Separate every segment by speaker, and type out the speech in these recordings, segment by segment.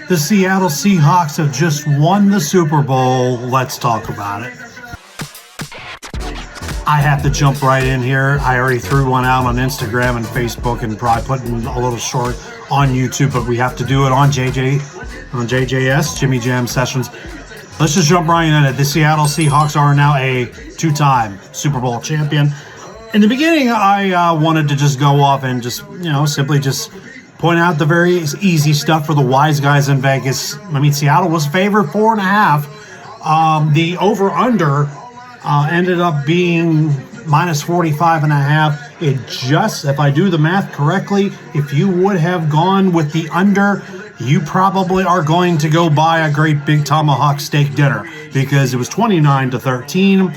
Speaker 1: The Seattle Seahawks have just won the Super Bowl. Let's talk about it. I have to jump right in here. I already threw one out on Instagram and Facebook and probably put in a little short on YouTube, but we have to do it on JJS, Jimmy Jam Sessions. Let's just jump right in it. The Seattle Seahawks are now a two-time Super Bowl champion. In the beginning, I wanted to just go off and just, simply just point out the very easy stuff for the wise guys in Vegas. I mean, Seattle was favored 4.5. The over-under ended up being minus 45.5. It just, if I do the math correctly, if you would have gone with the under, you probably are going to go buy a great big tomahawk steak dinner because it was 29-13.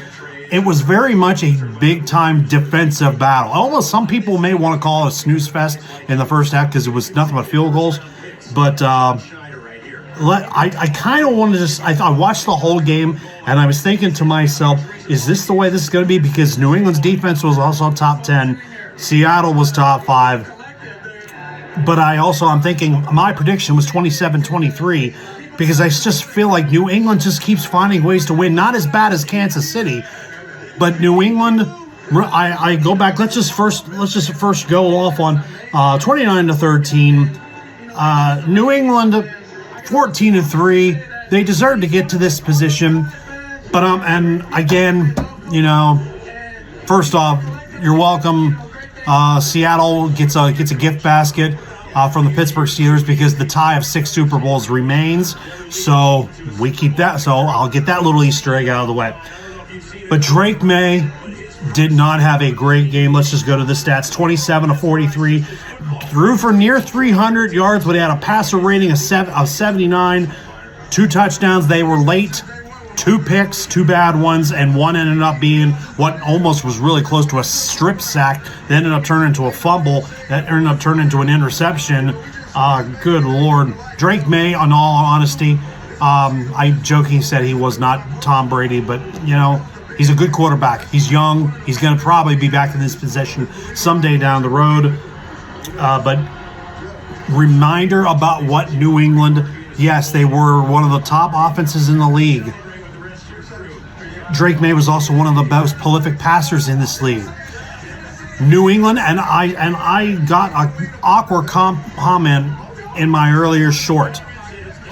Speaker 1: It was very much a big-time defensive battle. Almost some people may want to call it a snooze fest in the first half because it was nothing but field goals. But I kind of wanted to just – I watched the whole game, and I was thinking to myself, is this the way this is going to be? Because New England's defense was also top 10. Seattle was top 5. But I'm thinking my prediction was 27-23 because I just feel like New England just keeps finding ways to win. Not as bad as Kansas City, but New England. I go back. Let's just first go off on 29-13. New England 14-3. They deserve to get to this position, but and again, first off, you're welcome. Seattle gets a gift basket from the Pittsburgh Steelers because the tie of 6 Super Bowls remains. So we keep that. So I'll get that little Easter egg out of the way. But Drake May did not have a great game. Let's just go to the stats. 27-43. Threw for near 300 yards, but he had a passer rating of 79. 2 touchdowns. They were late. 2 picks, 2 bad ones, and one ended up being what almost was really close to a strip sack. That ended up turning into a fumble. That ended up turning into an interception. Good Lord. Drake May, in all honesty, I jokingly said he was not Tom Brady, but, he's a good quarterback. He's young. He's going to probably be back in this position someday down the road. But reminder about what New England, yes, they were one of the top offenses in the league. Drake May was also one of the most prolific passers in this league. New England, and I got an awkward comment in my earlier short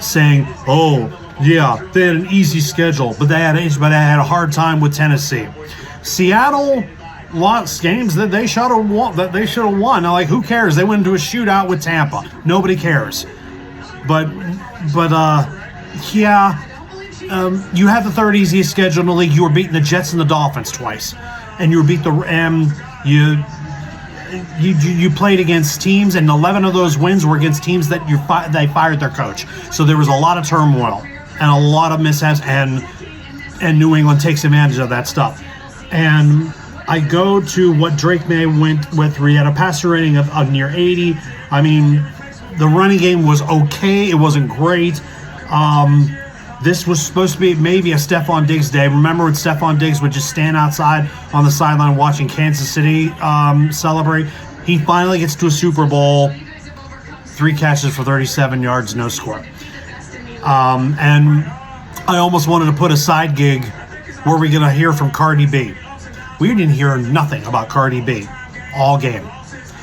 Speaker 1: saying, "Oh, yeah, they had an easy schedule, but they had a hard time with Tennessee." Seattle lost games that they should have won. Now, like, who cares? They went into a shootout with Tampa. Nobody cares. But yeah. You had the third easiest schedule in the league. You were beating the Jets and the Dolphins twice, and you were beat you played against teams, and 11 of those wins were against teams that they fired their coach. So there was a lot of turmoil and a lot of mishaps, and New England takes advantage of that stuff. And I go to what Drake May went with. He had a passer rating of near 80. I mean, the running game was okay. It wasn't great. This was supposed to be maybe a Stephon Diggs day. Remember when Stephon Diggs would just stand outside on the sideline watching Kansas City celebrate? He finally gets to a Super Bowl. 3 catches for 37 yards, no score. And I almost wanted to put a side gig where we're going to hear from Cardi B. We didn't hear nothing about Cardi B all game.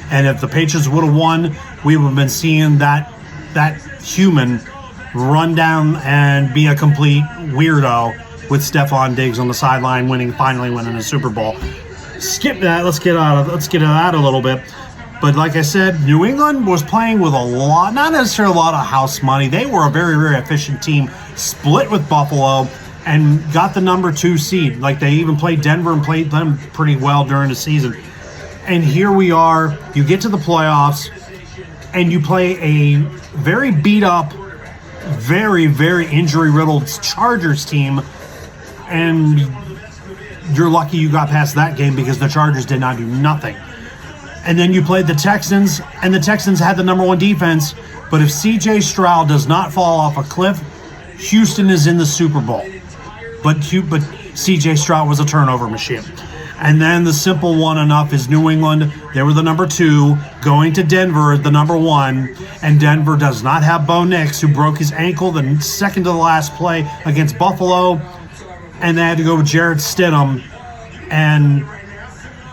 Speaker 1: And if the Patriots would have won, we would have been seeing that human run down and be a complete weirdo with Stephon Diggs on the sideline finally winning a Super Bowl. Skip that. Let's get out of that a little bit. But like I said, New England was playing with not necessarily a lot of house money. They were a very, very efficient team, split with Buffalo, and got the number 2 seed. Like, they even played Denver and played them pretty well during the season. And here we are. You get to the playoffs, and you play a very beat up, very, very injury-riddled Chargers team, and you're lucky you got past that game because the Chargers did not do nothing. And then you played the Texans, and the Texans had the number 1 defense, but if C.J. Stroud does not fall off a cliff, Houston is in the Super Bowl. But C.J. Stroud was a turnover machine. And then the simple one enough is New England. They were the number 2, going to Denver, the number 1. And Denver does not have Bo Nix, who broke his ankle the second to the last play against Buffalo. And they had to go with Jarrett Stidham. And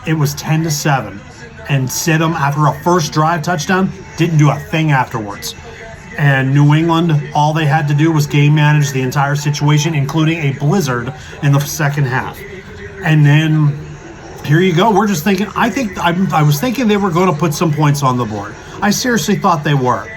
Speaker 1: it was 10-7. And Stidham, after a first drive touchdown, didn't do a thing afterwards. And New England, all they had to do was game manage the entire situation, including a blizzard in the second half. And then here you go. We're just thinking, I was thinking they were going to put some points on the board. I seriously thought they were.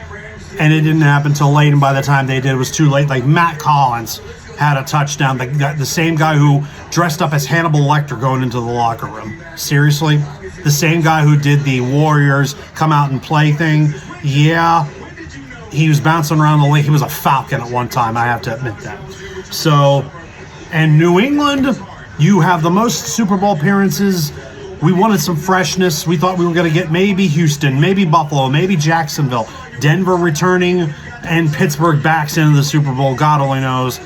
Speaker 1: And it didn't happen until late, and by the time they did, it was too late. Like Matt Collins had a touchdown. The same guy who dressed up as Hannibal Lecter going into the locker room. Seriously? The same guy who did the Warriors come out and play thing. Yeah. He was bouncing around the league. He was a Falcon at one time, I have to admit that. So, and New England, you have the most Super Bowl appearances. We wanted some freshness. We thought we were going to get maybe Houston, maybe Buffalo, maybe Jacksonville, Denver returning, and Pittsburgh backs into the Super Bowl. God only knows.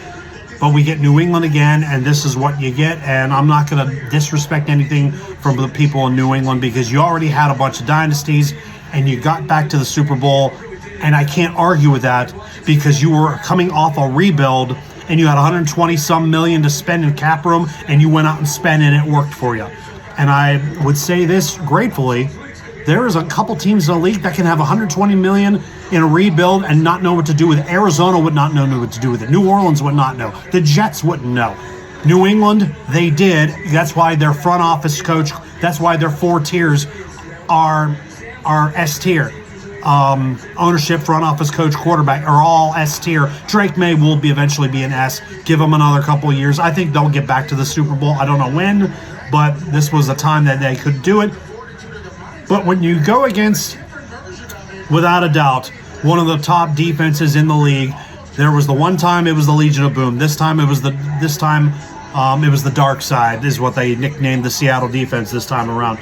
Speaker 1: But we get New England again, and this is what you get. And I'm not going to disrespect anything from the people in New England because you already had a bunch of dynasties, and you got back to the Super Bowl. And I can't argue with that because you were coming off a rebuild and you had 120-some million to spend in cap room, and you went out and spent it, and it worked for you. And I would say this gratefully, there is a couple teams in the league that can have 120 million in a rebuild and not know what to do with it. Arizona would not know what to do with it. New Orleans would not know. The Jets wouldn't know. New England, they did. That's why their front office coach, that's why their 4 tiers are S tier. Ownership, front office, coach, quarterback are all S tier. Drake May will eventually be an S. Give them another couple of years. I think they'll get back to the Super Bowl. I don't know when, but this was a time that they could do it. But when you go against, without a doubt, one of the top defenses in the league, there was the one time it was the Legion of Boom. This time it was the Dark Side, is what they nicknamed the Seattle defense this time around.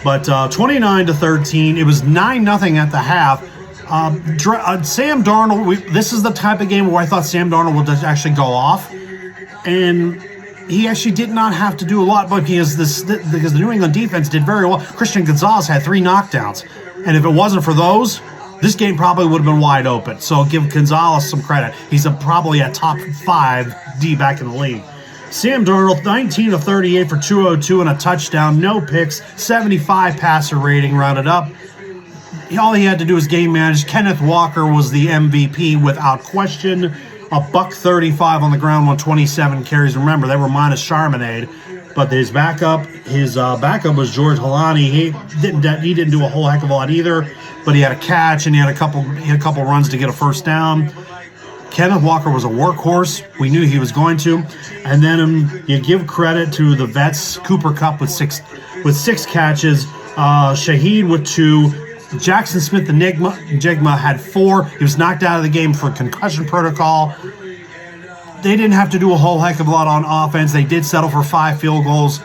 Speaker 1: But 29-13, it was 9-0 at the half. Sam Darnold, this is the type of game where I thought Sam Darnold would actually go off. And he actually did not have to do a lot, but because the New England defense did very well. Christian Gonzalez had 3 knockdowns. And if it wasn't for those, this game probably would have been wide open. So I'll give Gonzalez some credit. He's probably a top 5 D back in the league. Sam Darnold, 19 of 38 for 202 and a touchdown, no picks, 75 passer rating rounded up. All he had to do was game manage. Kenneth Walker was the MVP without question. $135 on the ground, 127 carries. Remember, they were minus Charbonnet, but his backup was George Holani. He didn't do a whole heck of a lot either, but he had a catch and he had a couple runs to get a first down. Kenneth Walker was a workhorse. We knew he was going to. And then you give credit to the vets. Cooper Kupp with six catches. Shaheed with 2. Jackson Smith Jigma had 4. He was knocked out of the game for concussion protocol. They didn't have to do a whole heck of a lot on offense. They did settle for 5 field goals,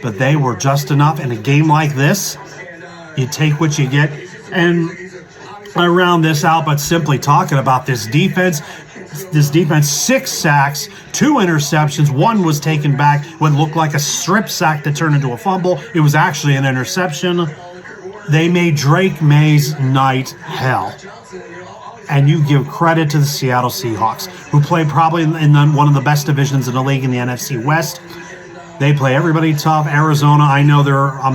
Speaker 1: but they were just enough. In a game like this, you take what you get. And I round this out, but simply talking about this defense. 6 sacks, 2 interceptions. 1 was taken back. What looked like a strip sack that turned into a fumble. It was actually an interception. They made Drake May's night hell. And you give credit to the Seattle Seahawks, who play probably in one of the best divisions in the league in the NFC West. They play everybody tough. Arizona, I know they're a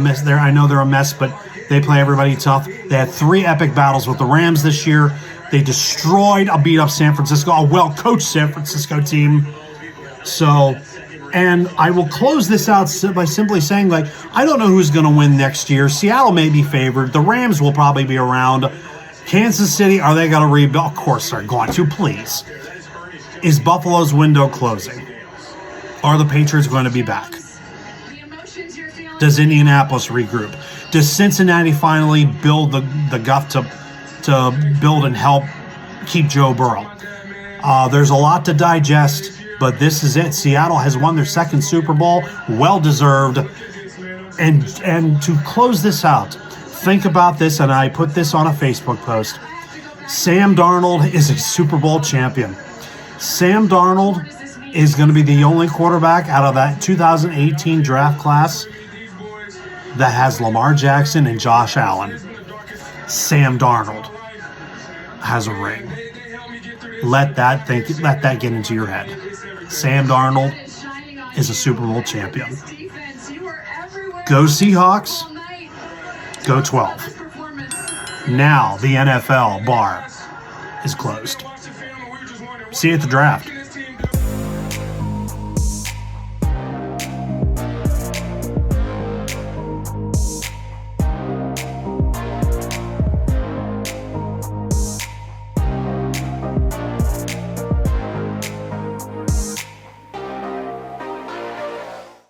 Speaker 1: mess, but they play everybody tough. They had 3 epic battles with the Rams this year. They destroyed a beat-up San Francisco, a well-coached San Francisco team. So, and I will close this out by simply saying, I don't know who's going to win next year. Seattle may be favored. The Rams will probably be around. Kansas City, are they going to rebuild? Of course they're going to, please. Is Buffalo's window closing? Are the Patriots going to be back? Does Indianapolis regroup? Does Cincinnati finally build the guff to build and help keep Joe Burrow? There's a lot to digest, but this is it. Seattle has won their 2nd Super Bowl, well-deserved. And to close this out, think about this, and I put this on a Facebook post. Sam Darnold is a Super Bowl champion. Sam Darnold is going to be the only quarterback out of that 2018 draft class that has Lamar Jackson and Josh Allen. Sam Darnold has a ring. Let that get into your head. Sam Darnold is a Super Bowl champion. Go Seahawks. Go 12. Now the NFL bar is closed. See you at the draft.